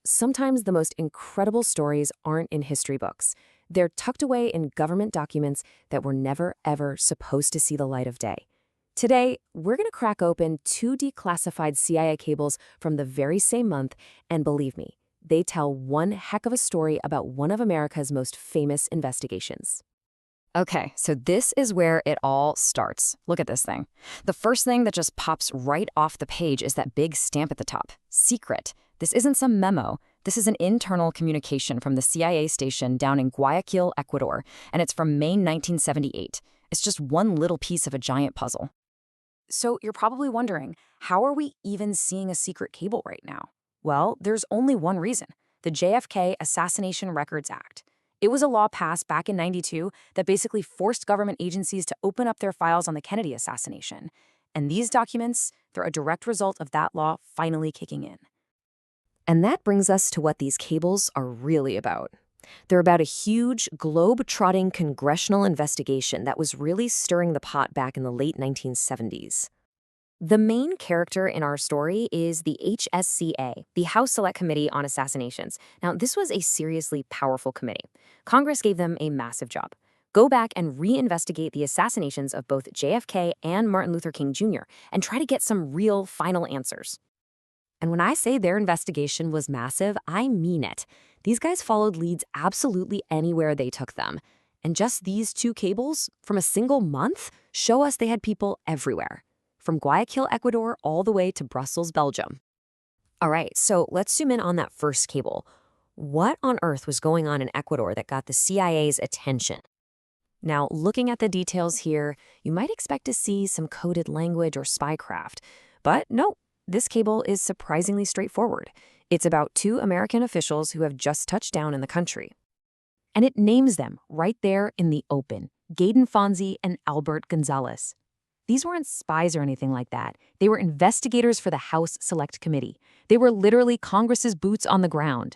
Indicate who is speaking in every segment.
Speaker 1: Sometimes the most incredible stories aren't in history books. They're tucked away in government documents that were never, ever supposed to see the light of day. Today, we're going to crack open two declassified CIA cables from the very same month, and believe me, they tell one heck of a story about one of America's most famous investigations.
Speaker 2: Okay, so this is where it all starts. Look at this thing. The first thing that just pops right off the page is that big stamp at the top. Secret. This isn't some memo. This is an internal communication from the CIA station down in Guayaquil, Ecuador, and it's from May 1978. It's just one little piece of a giant puzzle. So you're probably wondering, how are we even seeing a secret cable right now? Well, there's only one reason: the JFK Assassination Records Act. It was a law passed back in '92 that basically forced government agencies to open up their files on the Kennedy assassination. And these documents, they're a direct result of that law finally kicking in.
Speaker 1: And that brings us to what these cables are really about. They're about a huge, globe-trotting congressional investigation that was really stirring the pot back in the late 1970s. The main character in our story is the HSCA, the House Select Committee on Assassinations. Now, this was a seriously powerful committee. Congress gave them a massive job: go back and reinvestigate the assassinations of both JFK and Martin Luther King Jr. and try to get some real final answers. And when I say their investigation was massive, I mean it. These guys followed leads absolutely anywhere they took them. And just these two cables, from a single month, show us they had people everywhere, from Guayaquil, Ecuador, all the way to Brussels, Belgium. All right, so let's zoom in on that first cable. What on earth was going on in Ecuador that got the CIA's attention? Now, looking at the details here, you might expect to see some coded language or spycraft. But no, this cable is surprisingly straightforward. It's about two American officials who have just touched down in the country. And it names them right there in the open: Gaydon Fonzi and Albert Gonzalez. These weren't spies or anything like that. They were investigators for the House Select Committee. They were literally Congress's boots on the ground.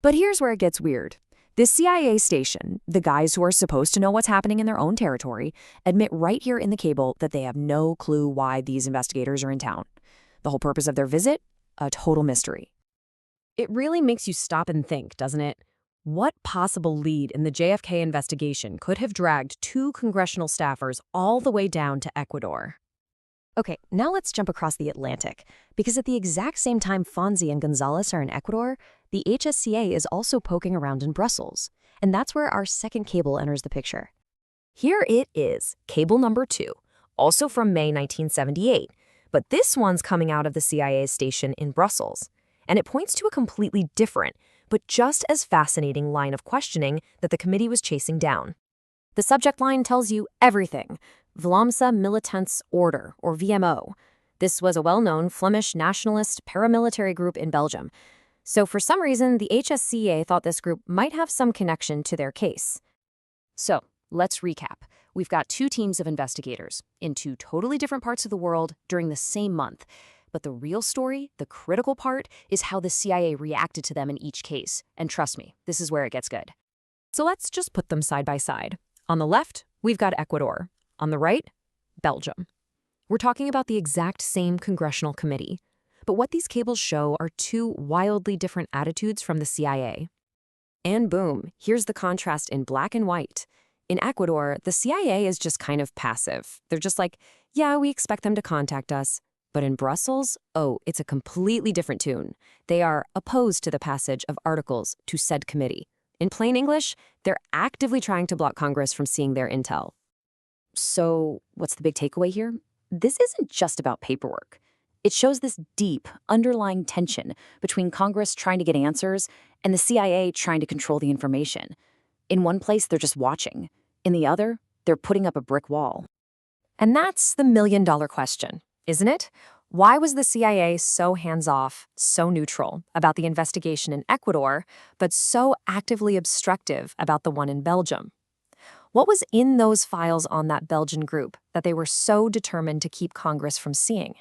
Speaker 1: But here's where it gets weird. This CIA station, the guys who are supposed to know what's happening in their own territory, admit right here in the cable that they have no clue why these investigators are in town. The whole purpose of their visit? A total mystery. It really makes you stop and think, doesn't it? What possible lead in the JFK investigation could have dragged two congressional staffers all the way down to Ecuador? Okay, now let's jump across the Atlantic, because at the exact same time Fonzi and Gonzalez are in Ecuador, the HSCA is also poking around in Brussels. And that's where our second cable enters the picture. Here it is, cable number 2, also from May 1978, but this one's coming out of the CIA station in Brussels. And it points to a completely different, but just as fascinating line of questioning that the committee was chasing down. The subject line tells you everything: Vlaamse Militants Order, or VMO. This was a well-known Flemish nationalist paramilitary group in Belgium. So for some reason, the HSCA thought this group might have some connection to their case. So let's recap. We've got two teams of investigators in two totally different parts of the world during the same month. But the real story, the critical part, is how the CIA reacted to them in each case. And trust me, this is where it gets good. So let's just put them side by side. On the left, we've got Ecuador. On the right, Belgium. We're talking about the exact same congressional committee. But what these cables show are two wildly different attitudes from the CIA. And boom, here's the contrast in black and white. In Ecuador, the CIA is just kind of passive. They're just like, yeah, we expect them to contact us. But in Brussels, oh, it's a completely different tune. They are opposed to the passage of articles to said committee. In plain English, they're actively trying to block Congress from seeing their intel. So what's the big takeaway here? This isn't just about paperwork. It shows this deep, underlying tension between Congress trying to get answers and the CIA trying to control the information. In one place, they're just watching. In the other, they're putting up a brick wall. And that's the million-dollar question, isn't it? Why was the CIA so hands-off, so neutral about the investigation in Ecuador, but so actively obstructive about the one in Belgium? What was in those files on that Belgian group that they were so determined to keep Congress from seeing?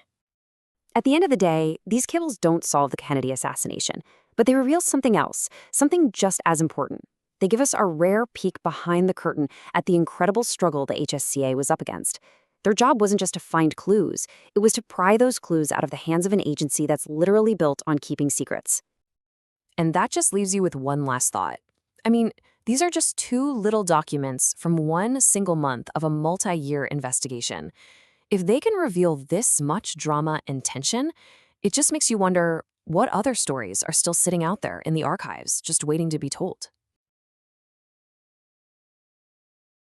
Speaker 1: At the end of the day, these cables don't solve the Kennedy assassination, but they reveal something else, something just as important. They give us a rare peek behind the curtain at the incredible struggle the HSCA was up against. Their job wasn't just to find clues, it was to pry those clues out of the hands of an agency that's literally built on keeping secrets. And that just leaves you with one last thought. I mean, these are just two little documents from one single month of a multi-year investigation. If they can reveal this much drama and tension, it just makes you wonder what other stories are still sitting out there in the archives, just waiting to be told.